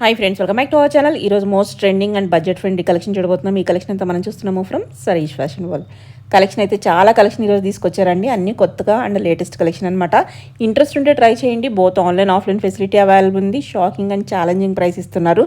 Hi friends, welcome back to our channel. ఈరోజు most trending and budget friendly collection చూడబోతున్నాం. ఈ collection అంతా మనం చూస్తున్నాము from Sarish fashion world. Collection అయితే చాలా కలెక్షన్ ఈరోజు తీసుకొచ్చారండి. అన్ని కొత్తగా అండ్ లేటెస్ట్ కలెక్షన్ అనమాట. ఇంట్రెస్ట్ ఉంటే ట్రై చేయండి. Both online offline facility available ఉంది. షాకింగ్ అండ్ ఛాలెంజింగ్ ప్రైస్ ఇస్తున్నారు.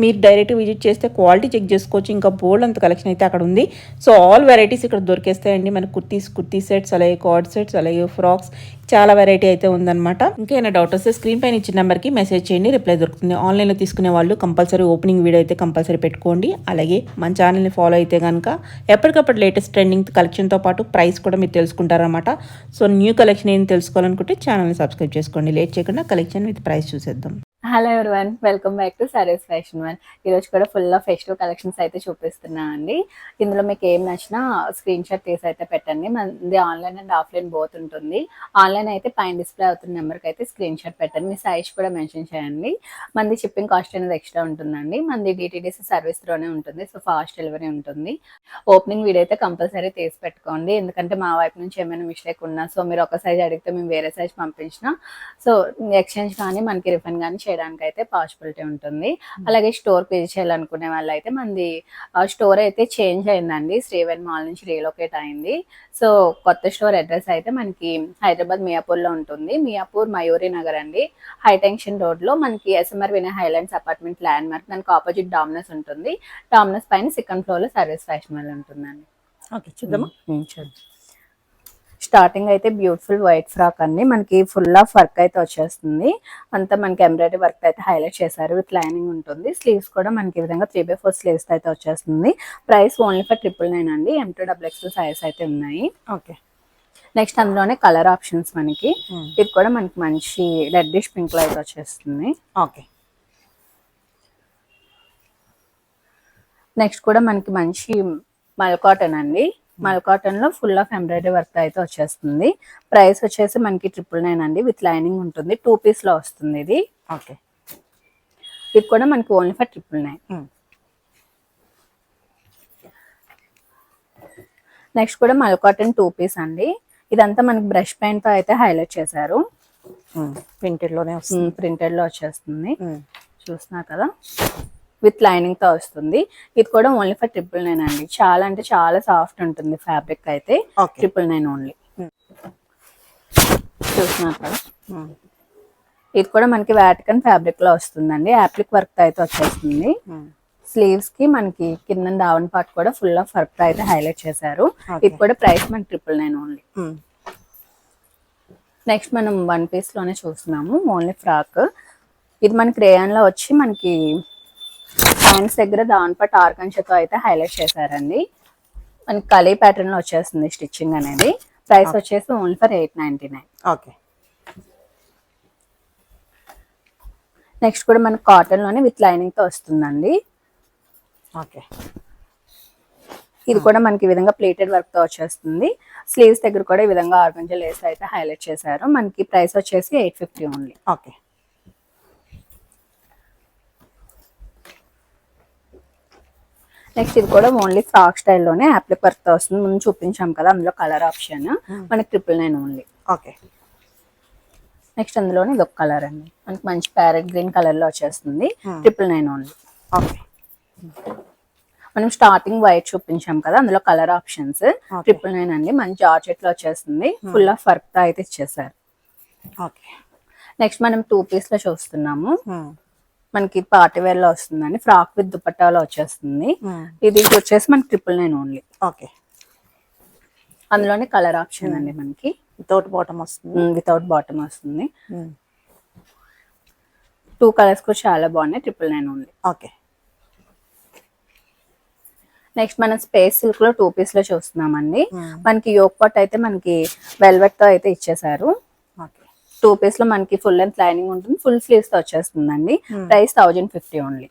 మీరు డైరెక్ట్ విజిట్ చేస్తే క్వాలిటీ చెక్ చేసుకోవచ్చు. ఇంకా బోల్డ్ అంత కలెక్షన్ అయితే అక్కడ ఉంది. సో ఆల్ వెరైటీస్ ఇక్కడ దొరికేస్తాయండి. మన కుర్తీ సెట్స్, అలాగే కార్డ్ సెట్స్, అలాగే ఫ్రాక్స్, చాలా వెరైటీ అయితే ఉందన్నమాట. ఇంకా ఏమైనా డౌట్ వస్తే స్క్రీన్ పైన ఇచ్చిన నెంబర్కి మెసేజ్ చేయండి, రిప్లై దొరుకుతుంది. ఆన్లైన్లో తీసుకునే వాళ్ళు కంపల్సరీ ఓపెనింగ్ వీడియో అయితే కంపల్సరీ పెట్టుకోండి. అలాగే మన ఛానల్ని ఫాలో అయితే కనుక ఎప్పటికప్పుడు లేటెస్ట్ ట్రెండింగ్ కలెక్షన్తో పాటు ప్రైస్ కూడా మీరు తెలుసుకుంటారన్నమాట. సో న్యూ కలెక్షన్ ఏం తెలుసుకోవాలనుకుంటే ఛానల్ని సబ్స్క్రైబ్ చేసుకోండి. లేట్ చేయకుండా కలెక్షన్ విత్ ప్రైస్ చూసేద్దాం. Hello everyone, welcome back to Sarees fashion one. ఈరోజు కూడా ఫుల్ ఆఫ్ ఫెస్టివ్ కలెక్షన్స్ అయితే చూపిస్తున్నా అండి. ఇందులో మీకు ఏం నచ్చినా స్క్రీన్ షాట్ తీసి అయితే పెట్టండి. మనది ఆన్లైన్ అండ్ ఆఫ్లైన్ బోత్ ఉంటుంది. ఆన్లైన్ అయితే పైన డిస్ప్లే అవుతున్న నెంబర్కి అయితే స్క్రీన్ షాట్ పెట్టండి. మీ సైజ్ కూడా మెన్షన్ చేయండి. మనది షిప్పింగ్ కాస్ట్ అనేది ఎక్స్ట్రా ఉంటుందండి. మనది DTDC సర్వీస్లోనే ఉంటుంది. సో ఫాస్ట్ డెలివరీ ఉంటుంది. ఓపెనింగ్ వీడియో అయితే కంపల్సరీ తీసి పెట్టుకోండి. ఎందుకంటే మా వైపు నుంచి ఏమైనా మిస్టేక్ ఉన్నా, సో మీరు ఒక సైజ్ అడిగితే మేము వేరే సైజ్ పంపించినా, సో ఎక్స్చేంజ్ కానీ మనకి రిఫండ్ కానీ చేయడానికి అయితే పాసిబిలిటీ ఉంటుంది. అలాగే స్టోర్ పే చేయాలనుకునే వాళ్ళు అయితే మనది స్టోర్ అయితే చేంజ్ అయిందండి. శ్రీవెన్ మాల్ నుంచి రీలొకేట్ అయింది. సో కొత్త స్టోర్ అడ్రస్ అయితే మనకి హైదరాబాద్ మియాపూర్లో ఉంటుంది. మియాపూర్ మయూరి నగర్ అండి. హైటెన్షన్ రోడ్లో మనకి SMR Vinay highlands apartment land mark, దానికి ఆపోజిట్ డామినోస్ ఉంటుంది. డామినోస్ పైన సెకండ్ ఫ్లోర్లో సర్వీస్ ఫ్యాషన్ వల్ల ఉంటుందండి. ఓకే, చూద్దామా? చూద్దాం. స్టార్టింగ్ అయితే బ్యూటిఫుల్ వైట్ ఫ్రాక్ అండి. మనకి ఫుల్ ఆఫ్ వర్క్ అయితే వచ్చేస్తుంది. అంతా మనకి ఎంబ్రాయిడరీ వర్క్ అయితే హైలైట్ చేశారు. విత్ లైనింగ్ ఉంటుంది. స్లీవ్స్ కూడా మనకి ఈ విధంగా 3/4 స్లీవ్స్ అయితే వచ్చేస్తుంది. ప్రైస్ ఓన్లీ ఫర్ 999 అండి. M2XXL సైజ్ అయితే ఉన్నాయి. ఓకే, నెక్స్ట్ అందులోనే కలర్ ఆప్షన్స్ మనకి ఇది కూడా మనకి మంచి రెడ్డిష్ పింక్ లో అయితే వచ్చేస్తుంది. ఓకే. నెక్స్ట్ కూడా మనకి మంచి మల్ కాటన్ అండి. మల్ కాటన్ లో ఫుల్ ఆఫ్ ఎంబ్రాయిడరీ వర్క్ అయితే వచ్చేస్తుంది. ప్రైస్ వచ్చేసి మనకి 999 అండి. విత్ లైనింగ్ ఉంటుంది. 2 పీస్ లో వస్తుంది ఇది. ఓకే, ఇది కూడా మనకి ఓన్లీ ఫర్ 999. నెక్స్ట్ కూడా మల్ కాటన్ 2 పీస్ అండి. ఇదంతా మనకి బ్రష్ పెయింట్ తో అయితే హైలైట్ చేశారు. ప్రింటెడ్ లోనే ప్రింటెడ్ లో వచ్చేస్తుంది. చూస్తున్నారు కదా, విత్ లైనింగ్ తో వస్తుంది. ఇది కూడా ఓన్లీ ఫర్ 999 అండి. చాలా అంటే చాలా సాఫ్ట్ ఉంటుంది ఫ్యాబ్రిక్ అయితే. 999 ఓన్లీ. చూస్తున్నారు కదా, ఇది కూడా మనకి వాటికన్ ఫ్యాబ్రిక్ లో వస్తుందండి. యాప్లిక్ వర్క్ అయితే వచ్చేస్తుంది. స్లీవ్స్ కి మనకి కింద దావన్ పార్ట్ కూడా ఫుల్ ఆఫ్ వర్క్ అయితే హైలైట్ చేశారు. ఇది కూడా ప్రైస్ మనకి 999 ఓన్లీ. నెక్స్ట్ మనం 1 పీస్ లోనే చూస్తున్నాము. Only frock. ఇది మనకి రేయాన్ లో వచ్చి మనకి హ్యాండ్స్ దగ్గర దావన్ పార్ట్ ఆర్గంచతో అయితే హైలైట్ చేశారండి. మనకి కలీ ప్యాటర్న్ లో వచ్చేస్తుంది స్టిచ్చింగ్ అనేది. ప్రైస్ వచ్చేసి ఓన్లీ ఫర్ 899. ఓకే. నెక్స్ట్ కూడా మనకి కాటన్ లోనే విత్ లైనింగ్ తో వస్తుందండి. ఓకే. ఇది కూడా మనకి ఈ విధంగా ప్లేటెడ్ వర్క్ తో వచ్చేస్తుంది. స్లీవ్స్ దగ్గర కూడా ఈ విధంగా ఆర్గంజా లేస్ అయితే హైలైట్ చేశారు. మనకి ప్రైస్ వచ్చేసి 850 ఓన్లీ. ఓకే. నెక్స్ట్ ఇది కూడా ఓన్లీ ఫ్రాక్ స్టైల్లోనే యాప్లిక్ వర్క్ తో వస్తుంది. ముందు చూపించాం కదా, అందులో కలర్ ఆప్షన్ మనకి 999 ఓన్లీ. ఓకే. నెక్స్ట్ అందులోనే ఇది ఒక కలర్ అండి. మనకి మంచి ప్యారెట్ గ్రీన్ కలర్ లో వచ్చేస్తుంది. 999 ఓన్లీ. ఓకే. మనం స్టార్టింగ్ వైట్ చూపించాం కదా, అందులో కలర్ ఆప్షన్స్ 999 అండి. మంచి జార్జెట్ లో వచ్చేస్తుంది. ఫుల్ ఆఫ్ వర్క్ తో అయితే ఇచ్చేసారు. ఓకే. నెక్స్ట్ మనం 2 పీస్ లో చూస్తున్నాము. మనకి పార్టీ వేర్ లో వస్తుందండి. ఫ్రాక్ విత్ దుపట్టాలో వచ్చేస్తుంది. ఇది వచ్చేసి మనకి 999 ఓన్లీ. ఓకే. అందులోనే కలర్ ఆప్షన్ అండి. మనకి వితౌట్ బాటమ్ వస్తుంది. వితౌట్ బాటమ్ వస్తుంది. 2 కలర్స్ కూడా చాలా బాగున్నాయి. 999 ఓన్లీ. ఓకే. నెక్స్ట్ మనం స్పేస్ సిల్క్ లో 2 పీస్ లో చూస్తున్నామండి. మనకి యోక్ పాట్ అయితే మనకి వెల్వెట్ తో అయితే ఇచ్చేసారు. 2 పీస్ లో మనకి ఫుల్ లెంత్ లైనింగ్ ఉంటుంది. ఫుల్ స్లీవ్స్ తో వచ్చేస్తుందండి. Price 1050 only.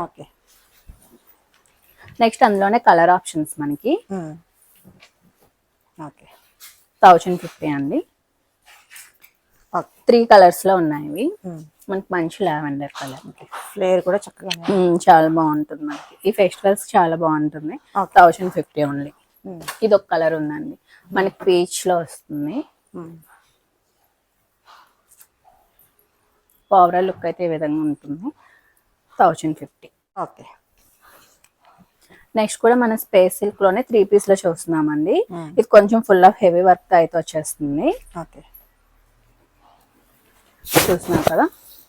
ఓకే. నెక్స్ట్ అందులోనే కలర్ ఆప్షన్స్ మనకి ఓకే. 1050 అండి. 3 కలర్స్ లో ఉన్నాయి. మనకి మంచి లావెండర్ కలర్. ఫ్లేర్ కూడా చక్కగా చాలా బాగుంటుంది. మనకి ఈ ఫెస్టివల్స్ చాలా బాగుంటుంది. 1050 ఓన్లీ. ఇది ఒక కలర్ ఉందండి. మనకి పీచ్ లో వస్తుంది. ఓవరాల్ లుక్ అయితే ఈ విధంగా ఉంటుంది. 1050. ఓకే. నెక్స్ట్ కూడా మన స్పేస్ సిల్క్ లోనే 3 పీస్ లో చూస్తున్నామండి. Hmm. ఇది కొంచెం ఫుల్ ఆఫ్ హెవీ వర్క్ తో అయితే వచ్చేస్తుంది. ఓకే. చూస్తున్నాం కదా,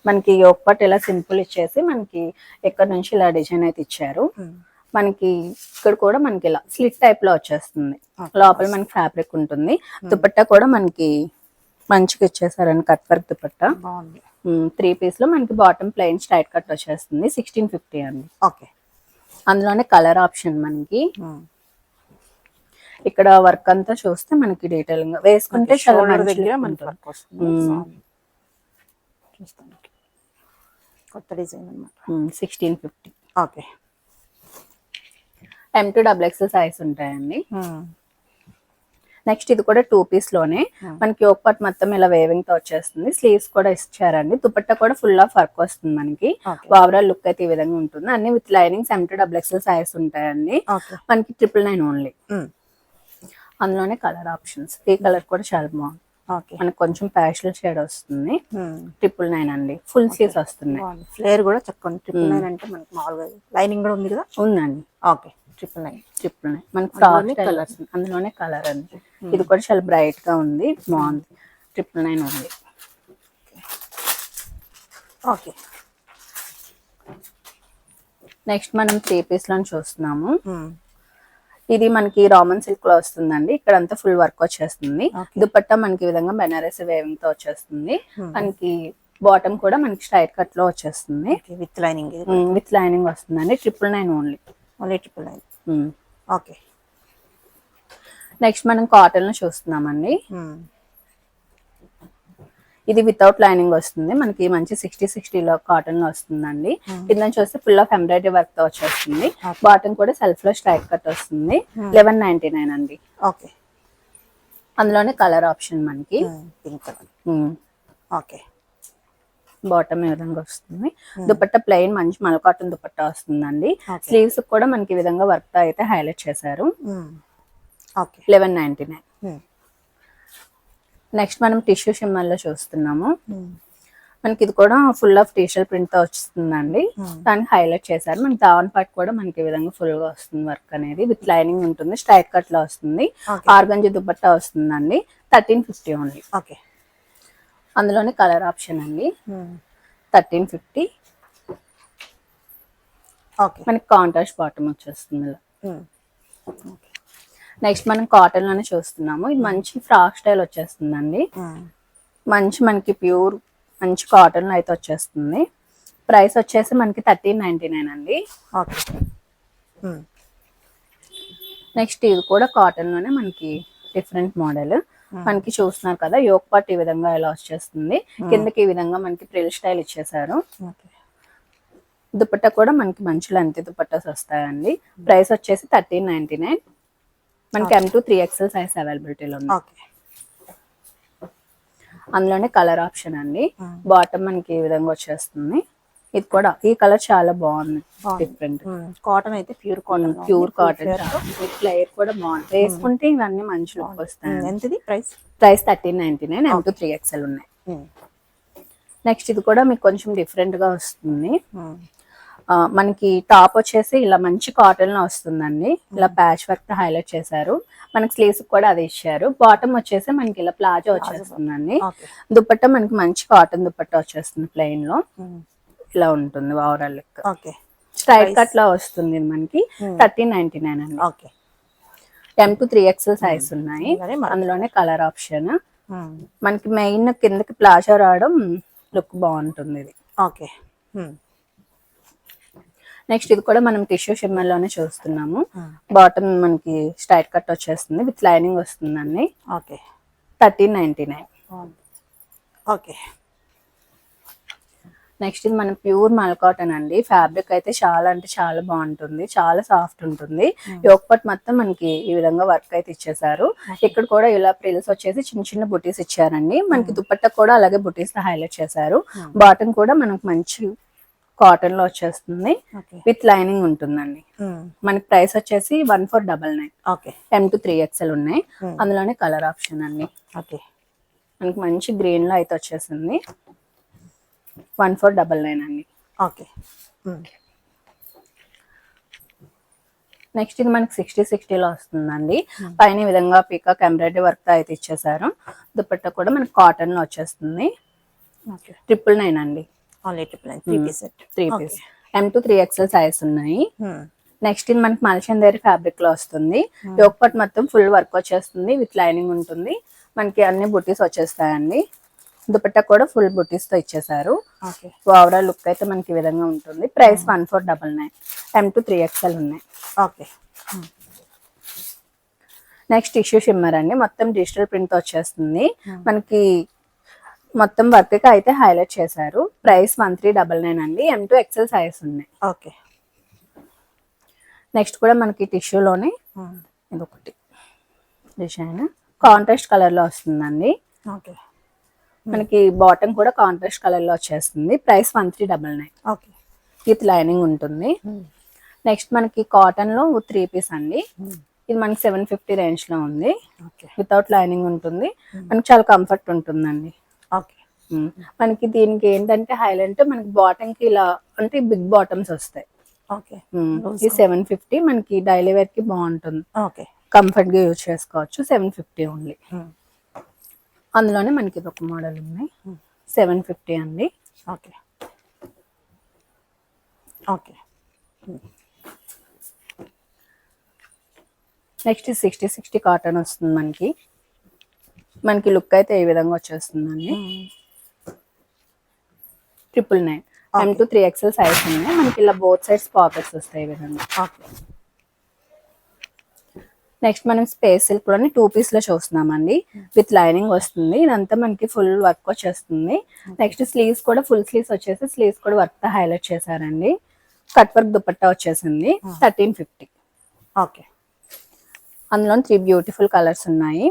మనకి యోక్ పార్ట్ ఇలా సింపుల్ ఇచ్చేసి మనకి ఎక్కడ నుంచి ఇలా డిజైన్ అయితే ఇచ్చారు. మనకి ఇక్కడ కూడా మనకి ఇలా స్లిట్ టైప్ లో వచ్చేస్తుంది. లోపల మనకి ఫ్యాబ్రిక్ ఉంటుంది. దుపట్టా కూడా మనకి మంచిగా ఇచ్చేసారండి, కట్ వర్క్ దుపట్టా. 3 పీస్ లో మనకి బాటమ్ ప్లెయిన్ స్ట్రైట్ కట్ వచ్చేస్తుంది. 1650 అండి. ఓకే. అందులోనే కలర్ ఆప్షన్ మనకి ఇక్కడ వర్క్ అంతా చూస్తే మనకి డీటెయిలింగ్ వేసుకుంటే చాలా మంచిగా కొత్త డిజైన్ అన్నమాట. 1650. ఓకే. M2XXL సైజ్ ఉంటాయండి. నెక్స్ట్ ఇది కూడా 2 పీస్ లోనే మనకి ఒక పార్ట్ మొత్తం ఇలా వేవింగ్ తో వచ్చేస్తుంది. స్లీవ్స్ కూడా ఇచ్చారండి. దుపట్టా కూడా ఫుల్ ఆఫ్ వర్క్ వస్తుంది మనకి. ఓవరాల్ లుక్ అయితే ఈ విధంగా ఉంటుంది. అన్ని విత్ లైనింగ్స్ M2XXL సైజ్ ఉంటాయండి. మనకి 999 ఓన్లీ. అందులోనే కలర్ ఆప్షన్స్. ఈ కలర్ కూడా చాలా బాగుంది. మనకి కొంచెం ప్యాస్టల్ షేడ్ వస్తుంది. 999 అండి. ఫుల్ స్లీవ్స్ వస్తున్నాయి. ఫ్లేర్ కూడా చక్కగా 999 అంటే మనకి మామూలుగా లైనింగ్ కూడా ఉంది కదా. ఉందండి. ఓకే. 999 మనకి ఫ్రాక్ కలర్స్ అందులోనే కలర్ అండి. ఇది కూడా చాలా బ్రైట్ గా ఉంది, బాగుంది. 999 ఉంది. ఓకే. నెక్స్ట్ మనం 3 పీస్ లో చూస్తున్నాము. ఇది మనకి రామన్ సిల్క్ లో వస్తుందండి. ఇక్కడ అంతా ఫుల్ వర్క్ వచ్చేస్తుంది. దుపట్టా మనకి ఈ విధంగా బెనారస్ వేవింగ్ తో వచ్చేస్తుంది. మనకి బాటమ్ కూడా మనకి స్ట్రైట్ కట్ లో వచ్చేస్తుంది. విత్ లైనింగ్ వస్తుందండి. 999 ఓన్లీ. 999. ఓకే. నెక్స్ట్ మనం కాటన్ లో చూస్తున్నామండి. ఇది వితౌట్ లైనింగ్ వస్తుంది. మనకి మంచి 60 లో కాటన్ లో వస్తుందండి. కింద చూస్తే ఫుల్ ఆఫ్ ఎంబ్రాయిడరీ వర్క్ తో వచ్చేస్తుంది. బాటమ్ కూడా సెల్ఫ్ లో స్ట్రైట్ కట్ వస్తుంది. 1199 అండి. ఓకే. అందులోనే కలర్ ఆప్షన్ మనకి పింక్ కలర్. ఓకే. బాటమ్ ఈ విధంగా వస్తుంది. దుపట్టా ప్లెయిన్ మంచి మల్ కాటన్ దుపట్టా వస్తుందండి. స్లీవ్స్ కూడా మనకి ఈ విధంగా వర్క్ తో అయితే హైలైట్ చేశారు. 1199. నెక్స్ట్ మనం టిష్యూ షిమ్మర్ లో చూస్తున్నాము. మనకి ఇది కూడా ఫుల్ ఆఫ్ టీషర్ట్ ప్రింట్ తో వస్తుందండి. దాన్ని హైలైట్ చేశారు. మనకి దావన్ పార్ట్ కూడా మనకి ఈ విధంగా ఫుల్ గా వస్తుంది. వర్క్ అనేది విత్ లైనింగ్ ఉంటుంది. స్ట్రైట్ కట్ లో వస్తుంది. ఆర్గంజీ దుపట్టా వస్తుందండి. 1350 ఓన్లీ. ఓకే. అందులోనే కలర్ ఆప్షన్ అండి. 1350. ఓకే. మనకి కాంట్రాస్ట్ బాటమ్ వచ్చేస్తుంది. నెక్స్ట్ మనం కాటన్ లోనే చూస్తున్నాము. ఇది మంచి ఫ్రాక్ స్టైల్ వచ్చేస్తుందండి. మంచి మనకి ప్యూర్ మంచి కాటన్ లో అయితే వచ్చేస్తుంది. ప్రైస్ వచ్చేసి మనకి 1399 అండి. ఓకే. నెక్స్ట్ ఇది కూడా కాటన్ లోనే మనకి డిఫరెంట్ మోడల్. మనకి చూస్తున్నారు కదా, యోక్ పార్ట్ ఈ విధంగా ఇలా వచ్చేస్తుంది. కిందకి ఈ విధంగా మనకి ప్రిల్ స్టైల్ ఇచ్చేసారు. దుపట్టా కూడా మనకి మంచి లెంత్ దుపట్టాస్ వస్తాయండి. ప్రైస్ వచ్చేసి 1399. మనకి M2 3XL సైజ్ అవైలబిలిటీలో ఉంది. అందులోనే కలర్ ఆప్షన్ అండి. బాటమ్ మనకి ఈ విధంగా వచ్చేస్తుంది. ఇది కూడా ఈ కలర్ చాలా బాగుంది, డిఫరెంట్ కాటన్ అయితే ప్యూర్ కాటన్. ఫ్లేయర్ కూడా బాగుంది. వేసుకుంటే ఇవన్నీ మంచి లుక్ వస్తాయి. ఎంతది ప్రైస్? 1399. M2 3XL ఉన్నాయి. నెక్స్ట్ ఇది కూడా మీకు కొంచెం డిఫరెంట్ గా వస్తుంది. మనకి టాప్ వచ్చేసి ఇలా మంచి కాటన్ లో వస్తుందండి. ఇలా ప్యాచ్ వర్క్ తో హైలైట్ చేశారు. మనకి స్లీవ్స్ కూడా అది ఇచ్చారు. బాటమ్ వచ్చేసి మనకి ఇలా ప్లాజో వచ్చేస్తుందండి. దుపట్టా మనకి మంచి కాటన్ దుపట్టా వచ్చేస్తుంది. ప్లెయిన్ లో ఇలా ఉంటుంది ఓవరాల్ లుక్. స్ట్రైట్ కట్ లో వస్తుంది మనకి. 1399 అండి. ఓకే. M2 3XL సైజ్ ఉన్నాయి. అందులోనే కలర్ ఆప్షన్. మనకి మెయిన్ కిందకి ప్లాజో రావడం లుక్ బాగుంటుంది ఇది. ఓకే. నెక్స్ట్ ఇది కూడా మనం టిష్యూ షిమ్మర్ లోనే చూస్తున్నాము. బాటమ్ మనకి స్ట్రైట్ కట్ వచ్చేస్తుంది. విత్ లైనింగ్ వస్తుందండి. ఓకే. 1399. ఓకే. నెక్స్ట్ ఇది మనం ప్యూర్ మల్ కాటన్ అండి. ఫ్యాబ్రిక్ అయితే చాలా అంటే చాలా బాగుంటుంది. చాలా సాఫ్ట్ ఉంటుంది. యోక్ పార్ట్ మొత్తం మనకి ఈ విధంగా వర్క్ అయితే ఇచ్చేసారు. ఇక్కడ కూడా ఇలా ప్రిల్స్ వచ్చేసి చిన్న చిన్న బుటీస్ ఇచ్చారండి. మనకి దుపట్టా కూడా అలాగే బుటీస్ హైలైట్ చేశారు. బాటమ్ కూడా మనకి మంచి కాటన్ లో వచ్చేస్తుంది. విత్ లైనింగ్ ఉంటుందండి. మనకి ప్రైస్ వచ్చేసి 1499. M2 3XL ఉన్నాయి. అందులోనే కలర్ ఆప్షన్ అండి. మనకి మంచి గ్రీన్ లో అయితే వచ్చేసింది. 1499 అండి. ఓకే. నెక్స్ట్ ఇది మనకి 60-60లో వస్తుందండి. పైన ఈ విధంగా పీకాక్ ఎంబ్రాయిడరీ వర్క్ తో అయితే ఇచ్చేసారు. దుపట్టా కూడా మనకి కాటన్ లో వచ్చేస్తుంది. 999 అండి. Only 3 piece set. 3 piece M to 3XL size ఉన్నాయి. నెక్స్ట్ ఇది మనకి మల్చందేరి ఫ్యాబ్రిక్ లో వస్తుంది. యోక్ పార్ట్ మొత్తం ఫుల్ వర్క్ వచ్చేస్తుంది, విత్ లైనింగ్ ఉంటుంది. మనకి అన్ని బుటీస్ వచ్చేస్తాయండి. దుపట్టా కూడా ఫుల్ బుటీస్ తో ఇచ్చేసారు. ఓవరాల్ లుక్ అయితే మనకి ఈ విధంగా ఉంటుంది. ప్రైస్ 1499. M to 3XL ఉన్నాయి. ఓకే. నెక్స్ట్ టిష్యూ షిమ్మర్ అండి, మొత్తం డిజిటల్ ప్రింట్ వచ్చేస్తుంది. మనకి మొత్తం వర్క్ కి అయితే హైలైట్ చేశారు. ప్రైస్ 1399 అండి. M to XL సైజ్ ఉన్నాయి. ఓకే. నెక్స్ట్ కూడా మనకి టిష్యూలోనే ఇదొకటి డిజైన్ కాంట్రాస్ట్ కలర్ లో వస్తుందండి. ఓకే. మనకి బాటమ్ కూడా కాంట్రాస్ట్ కలర్ లో వచ్చేస్తుంది. ప్రైస్ 1399. ఓకే. విత్ లైనింగ్ ఉంటుంది. నెక్స్ట్ మనకి కాటన్ లో 3 పీస్ అండి. ఇది మనకి 750 రేంజ్ లో ఉంది. వితౌట్ లైనింగ్ ఉంటుంది. మనకి చాలా కంఫర్ట్ ఉంటుందండి. ఓకే. మనకి దీనికి ఏంటంటే హైలైట్ మనకి బాటమ్ కి ఇలా అంటే బిగ్ బాటమ్స్ వస్తాయి. ఓకే. ఇది 750 మనకి డైలీ వేర్ కి బాగుంటుంది. ఓకే. కంఫర్ట్ గా యూజ్ చేసుకోవచ్చు. 750 ఓన్లీ. అందులోనే మనకి ఇది ఒక మోడల్ ఉన్నాయి. 750 అండి. ఓకే. ఓకే. నెక్స్ట్ 60-60 కాటన్ వస్తుంది మనకి. మనకి లుక్ అయితే ఈ విధంగా వచ్చేస్తుందండి. 999. M to 3XL సైజ్ ఉన్నాయి. మనకి ఇలా బోత్ సైడ్స్ పాకెట్స్ వస్తాయి ఈ విధంగా. నెక్స్ట్ మనం స్పేస్ సిల్క్ లోని 2 పీస్ లో చూస్తున్నామండి. విత్ లైనింగ్ వస్తుంది. ఇదంతా మనకి ఫుల్ వర్క్ వచ్చేస్తుంది. నెక్స్ట్ స్లీవ్స్ కూడా ఫుల్ స్లీవ్స్ వచ్చేసి స్లీవ్స్ కూడా వర్క్ తో హైలైట్ చేశారండి. కట్ వర్క్ దుపట్టా వచ్చేసింది. 1350. ఓకే. అందులో 3 బ్యూటిఫుల్ కలర్స్ ఉన్నాయి.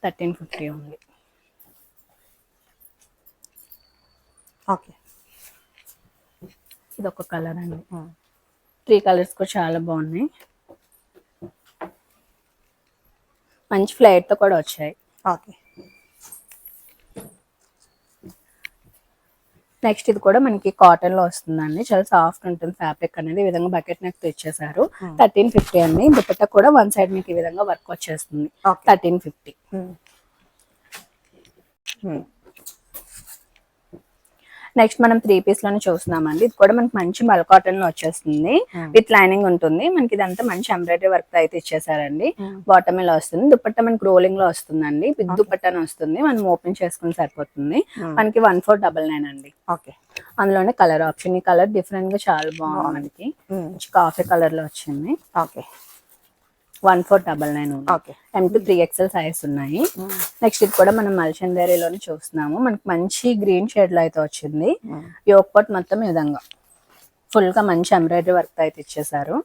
1350 ఉంది. ఓకే. ఇది ఒక కలర్ అండి. 3 కలర్స్ కూడా చాలా బాగున్నాయి. మంచి ఫ్లైట్ తో కూడా వచ్చాయి. ఓకే. నెక్స్ట్ ఇది కూడా మనకి కాటన్ లో వస్తుందండి. చాలా సాఫ్ట్ ఉంటుంది ఫ్యాబ్రిక్ అనేది. ఈ విధంగా బకెట్ నెక్ తో ఇచ్చేసారు. 1350 అండి. దుపట్టా కూడా వన్ సైడ్ మీకు ఈ విధంగా వర్క్ వచ్చేస్తుంది. 1350. నెక్స్ట్ మనం 3 పీస్ లోనే చూస్తున్నామండి. ఇది కూడా మనకి మంచి మల్ కాటన్ లో వచ్చేస్తుంది. విత్ లైనింగ్ ఉంటుంది. మనకి ఇదంతా మంచి ఎంబ్రాయిడరీ వర్క్ తో అయితే ఇచ్చేసారండి. బాటమ్ ఇలా వస్తుంది. దుపట్టా మనకి రోలింగ్ లో వస్తుందండి. బిగ్ దుపట్టానే వస్తుంది. మనం ఓపెన్ చేసుకుని సరిపోతుంది. మనకి 1499 అండి. ఓకే. అందులోనే కలర్ ఆప్షన్. ఈ కలర్ డిఫరెంట్ గా చాలా బాగుంది. మనకి కాఫీ కలర్ లో వచ్చింది. Okay. 1499. Okay. M to 3XL size ఉన్నాయి. నెక్స్ట్ ఇది కూడా మనం మల్చందేరిలోనే చూస్తున్నాము. మనకి మంచి గ్రీన్ షేడ్ లో అయితే వచ్చింది. యోక్ పార్ట్ మొత్తం ఈ విధంగా ఫుల్ గా మంచి ఎంబ్రాయిడరీ వర్క్ అయితే ఇచ్చేసారు.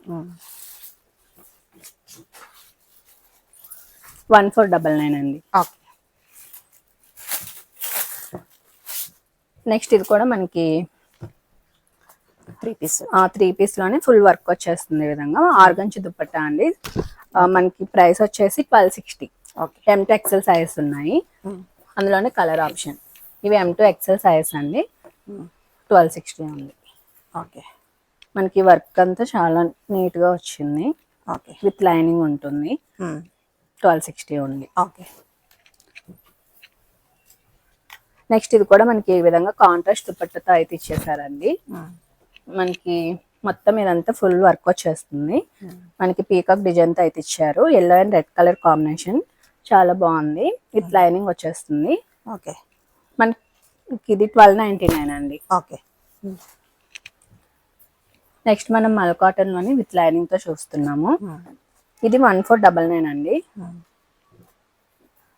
1499 అండి. ఓకే. నెక్స్ట్ ఇది కూడా మనకి 3 పీస్. 3 పీస్ లోనే ఫుల్ వర్క్ వచ్చేస్తుంది ఈ విధంగా. ఆర్గంచి దుపట్టా అండి. మనకి ప్రైస్ వచ్చేసి 1260. Okay. M to XL size ఉన్నాయి. అందులోనే కలర్ ఆప్షన్. ఇవి M to XL సైజ్ అండి. 1260 ఉంది. ఓకే. మనకి వర్క్ అంతా చాలా నీట్ గా వచ్చింది. ఓకే. విత్ లైనింగ్ ఉంటుంది. 1260 ఉంది. ఓకే. నెక్స్ట్ ఇది కూడా మనకి ఈ విధంగా కాంట్రాస్ట్ దుపట్టాతో అయితే ఇచ్చేసారండి. మనకి మొత్తం ఇదంతా ఫుల్ వర్క్ వచ్చేస్తుంది. మనకి పీకాక్ డిజైన్ తో అయితే ఇచ్చారు. Yellow and red colour combination చాలా బాగుంది. విత్ లైనింగ్ వచ్చేస్తుంది. ఓకే. మనకి ఇది 1299 అండి. ఓకే. నెక్స్ట్ మనం మల్ కాటన్ లోని విత్ లైనింగ్ తో చూస్తున్నాము. ఇది 1499 అండి.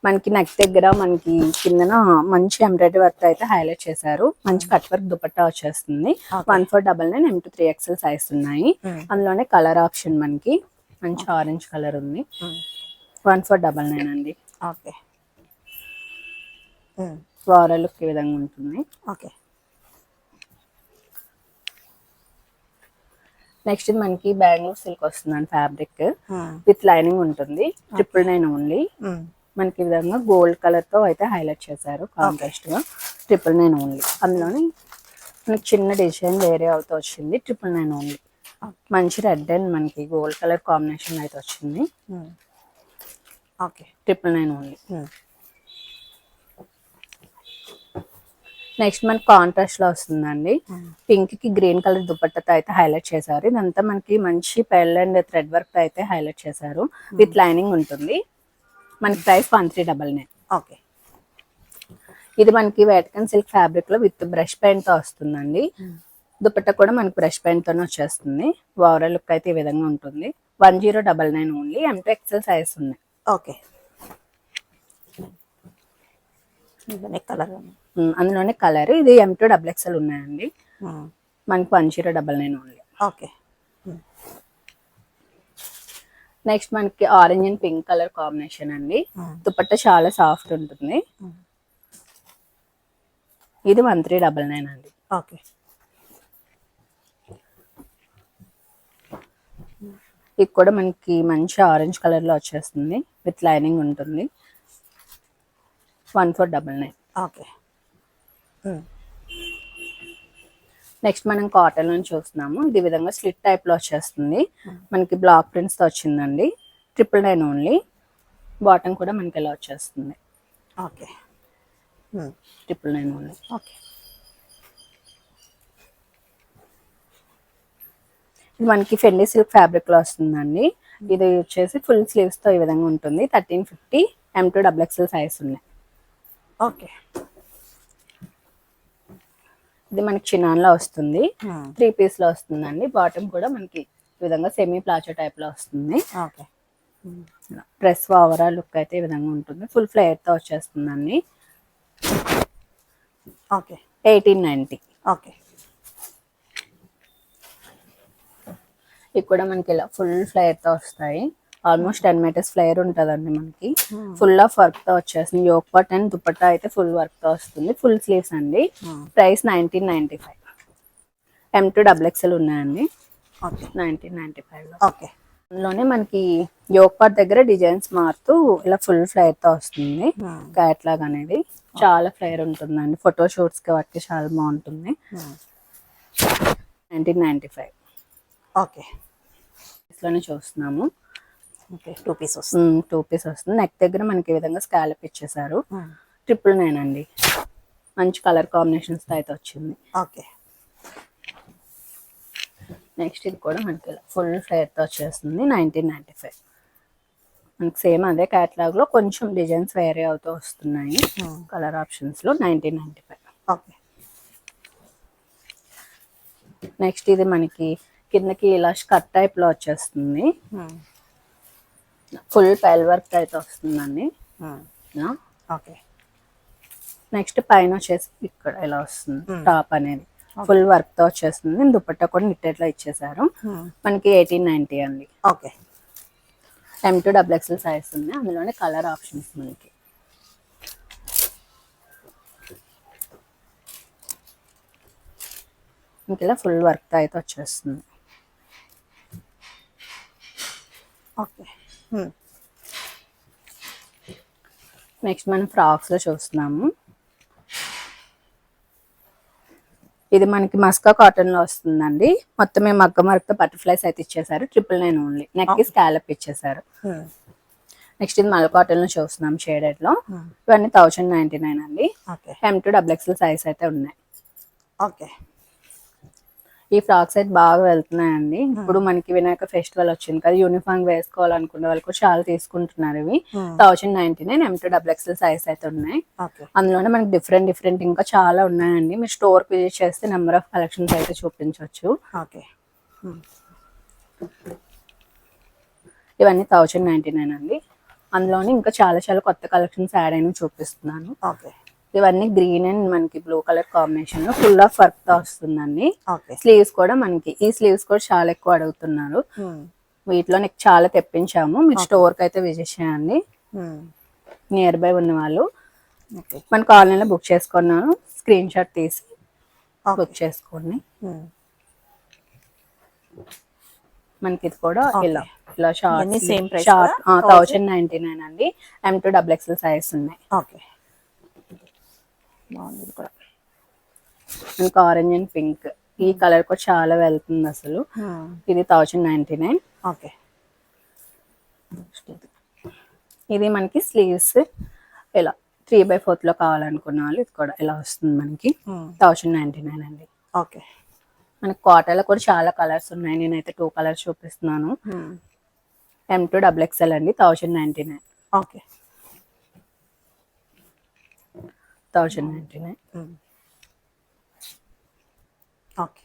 మనకి నెక్ దగ్గర మనకి కిందన మంచి ఎంబ్రాయిడరీ వర్క్ అయితే హైలైట్ చేశారు. మంచి కట్ వర్క్ దుపట్టా వచ్చేస్తుంది. 1499. M to 3XL సైజ్ ఉన్నాయి. అందులోనే కలర్ ఆప్షన్ మనకి మంచి ఆరెంజ్ కలర్ ఉంది. 1499 అండి. ఓకే. ఓవరాల్ లుక్ ఈ విధంగా ఉంటుంది. ఓకే. నెక్స్ట్ ఇది మనకి బెంగళూరు సిల్క్ వస్తుందండి ఫ్యాబ్రిక్. విత్ లైనింగ్ ఉంటుంది. 999 ఓన్లీ. మనకి ఈ విధంగా గోల్డ్ కలర్ తో అయితే హైలైట్ చేశారు. కాంట్రాస్ట్ గా 999 ఓన్లీ. అందులోని మనకి చిన్న డిజైన్ వేరే అవుతూ వచ్చింది, 999 ఓన్లీ. మంచి రెడ్ అండ్ మనకి గోల్డ్ కలర్ కాంబినేషన్ అయితే వచ్చింది. Okay, 999 only. నెక్స్ట్ మనకి కాంట్రాస్ట్ లో వస్తుందండి. పింక్ కి గ్రీన్ కలర్ దుపట్టాతో అయితే హైలైట్ చేశారు. ఇదంతా మనకి మంచి పెల్ అండ్ థ్రెడ్ వర్క్ తో అయితే హైలైట్ చేశారు. విత్ లైనింగ్ ఉంటుంది. మనకి ప్రైస్ 1399. ఓకే. ఇది మనకి వేటకన్ సిల్క్ ఫ్యాబ్రిక్ లో విత్ బ్రష్ పెయింట్ తో వస్తుందండి. దుపట్టా కూడా మనకి బ్రష్ పెయింట్ తోనే వచ్చేస్తుంది. ఓవరాల్ లుక్ అయితే ఈ విధంగా ఉంటుంది. 1099 ఓన్లీ. M2 XL సైజ్ ఉన్నాయి. ఓకే, కలర్ అందులోనే కలర్ ఇది M2 XXL ఉన్నాయండి. మనకి 1099 ఓన్లీ. ఓకే. నెక్స్ట్ మనకి orange and pink colour combination అండి. దుపట్టా చాలా సాఫ్ట్ ఉంటుంది. ఇది 1399 అండి. ఓకే. ఇది కూడా మనకి మంచి ఆరెంజ్ కలర్ లో వచ్చేస్తుంది. విత్ లైనింగ్ ఉంటుంది. 1499. ఓకే. నెక్స్ట్ మనం కాటన్ లో చూస్తున్నాము. ఇది విధంగా స్లిట్ టైప్ లో వచ్చేస్తుంది. మనకి బ్లాక్ ప్రింట్స్ తో వచ్చిందండి. 999 ఓన్లీ. బాటమ్ కూడా మనకి ఇలా వచ్చేస్తుంది. ఓకే. 999 ఓన్లీ. ఓకే. ఇది మనకి ఫెండీ సిల్క్ ఫ్యాబ్రిక్ లో వస్తుందండి. ఇది వచ్చేసి ఫుల్ స్లీవ్స్ తో ఈ విధంగా ఉంటుంది. 1350. M2 XXL సైజ్ ఉన్నాయి. ఓకే. ఇది మనకి చినాన్ లో వస్తుంది. 3 పీస్ లో వస్తుందండి. బాటమ్ కూడా మనకి ఈ విధంగా సెమీ ప్లాచో టైప్ లో వస్తుంది. ఓకే. డ్రెస్ ఓవరాల్ లుక్ అయితే ఈ విధంగా ఉంటుంది. ఫుల్ ఫ్లేర్ తో వచ్చేస్తుందండి. ఓకే. 1890. ఓకే. ఇవి కూడా మనకి ఇలా ఫుల్ ఫ్లేర్ తో వస్తాయి. ఆల్మోస్ట్ 10 మీటర్స్ ఫ్లేర్ ఉంటుందండి. మనకి ఫుల్ ఆఫ్ వర్క్ తో వచ్చేస్తుంది. యోక్ పార్ట్ అండ్ దుపట్టా అయితే ఫుల్ వర్క్ తో వస్తుంది. ఫుల్ స్లీవ్స్ అండి. ప్రైస్ 1995. M2 XXL ఉన్నాయండి. 1995 లో. ఓకే. అందులోనే మనకి యోక్ పార్ట్ దగ్గర డిజైన్స్ మారుతూ ఇలా ఫుల్ ఫ్లేర్ తో వస్తుంది. క్యాట్లాగ్ అనేది చాలా ఫ్లేర్ ఉంటుందండి. ఫోటో షూట్స్ కి వాటికి చాలా బాగుంటుంది. 1995. ఓకే. లోనే చూస్తున్నాము. ఓకే. 2 పీస్ వస్తుంది. 2 పీస్ వస్తుంది. నెక్ దగ్గర మనకి ఈ విధంగా స్కాలప్ ఇచ్చేసారు. 999 అండి. మంచి కలర్ కాంబినేషన్స్ తో అయితే వచ్చింది. ఓకే. నెక్స్ట్ ఇది కూడా మనకి ఇలా ఫుల్ ఫ్లేర్ తో వచ్చేస్తుంది. 1995. మనకి సేమ్ అదే క్యాటలాగ్ లో కొంచెం డిజైన్స్ వేరే అవుతూ వస్తున్నాయి. కలర్ ఆప్షన్స్ లో 1995. ఓకే. నెక్స్ట్ ఇది మనకి కిందకి ఇలా స్కర్ట్ టైప్ లో వచ్చేస్తుంది. ఫుల్ పెల్ వర్క్ అయితే వస్తుందండి. ఓకే. నెక్స్ట్ పైన వచ్చేసి ఇక్కడ ఇలా వస్తుంది. టాప్ అనేది ఫుల్ వర్క్ తో వచ్చేస్తుంది. దుపట్టా కూడా నిట్టెడ్ లో ఇచ్చేసారు. మనకి 1890 అండి. ఓకే. M2 XXL సైజ్ ఉంది. అందులోనే కలర్ ఆప్షన్స్ మనకి ఇలా ఫుల్ వర్క్ తో అయితే వచ్చేస్తుంది. ఓకే. నెక్స్ట్ మనం ఫ్రాక్స్ లో చూస్తున్నాము. ఇది మనకి మస్కా కాటన్ లో వస్తుందండి. మొత్తం మగ్గం వర్క్ తో బటర్ఫ్లైస్ అయితే ఇచ్చేసారు. 999 ఓన్లీ. నెక్ కి స్కాలప్ ఇచ్చేసారు. నెక్స్ట్ ఇది మల్ కాటన్ లో చూస్తున్నాం షేడెడ్ లో. ఇవన్నీ 1099 అండి. M2 XXL సైజ్ అయితే ఉన్నాయి. ఓకే. ఈ ఫ్రాక్స్ అయితే బాగా వెళ్తున్నాయండి. ఇప్పుడు మనకి వినాయక ఫెస్టివల్ వచ్చింది కదా, యూనిఫామ్ వేసుకోవాలనుకునే వాళ్ళు కూడా చాలా తీసుకుంటున్నారు. ఇవి 1099. M2 XXL సైజ్ అయితే ఉన్నాయి. అందులోనే మనకి డిఫరెంట్ ఇంకా చాలా ఉన్నాయండి. మీరు స్టోర్ విజిట్ చేస్తే నెంబర్ ఆఫ్ కలెక్షన్స్ అయితే చూపించవచ్చు. ఓకే. ఇవన్నీ 1099 అండి. అందులోనే ఇంకా చాలా కొత్త కలెక్షన్స్ యాడ్ అయినా చూపిస్తున్నాను. ఓకే. ఇవన్నీ గ్రీన్ అండ్ మనకి బ్లూ కలర్ కాంబినేషన్ లో ఫుల్ ఆఫ్ వర్క్ తో వస్తుందండి. స్లీవ్స్ కూడా మనకి ఈ స్లీవ్స్ కూడా చాలా ఎక్కువ అడుగుతున్నారు. వీటిలో నీకు చాలా తెప్పించాము. మీరు స్టోర్ కి అయితే విజిట్ చేయండి. నియర్ బై ఉన్న వాళ్ళు మనకు ఆన్లైన్ లో బుక్ చేసుకున్నాను. స్క్రీన్ షాట్ తీసి బుక్ చేసుకోండి. మనకి ఇది కూడా ఇలా షార్ట్ 1099 అండి. M2 XXL సైజ్ ఉన్నాయి. ఓకే. బాగుంది కూడా. మనకి ఆరెంజ్ అండ్ పింక్ ఈ కలర్ కూడా చాలా వెళ్తుంది అసలు. ఇది 1099. ఓకే. ఇది మనకి స్లీవ్స్ ఇలా 3/4 లో కావాలనుకున్న వాళ్ళు ఇది కూడా ఇలా వస్తుంది మనకి 1099 అండి. ఓకే. మనకి కాటన్లో కూడా చాలా కలర్స్ ఉన్నాయి. నేనైతే 2 కలర్స్ చూపిస్తున్నాను. M2 XXL అండి 1099. ఓకే. 1099. ఓకే.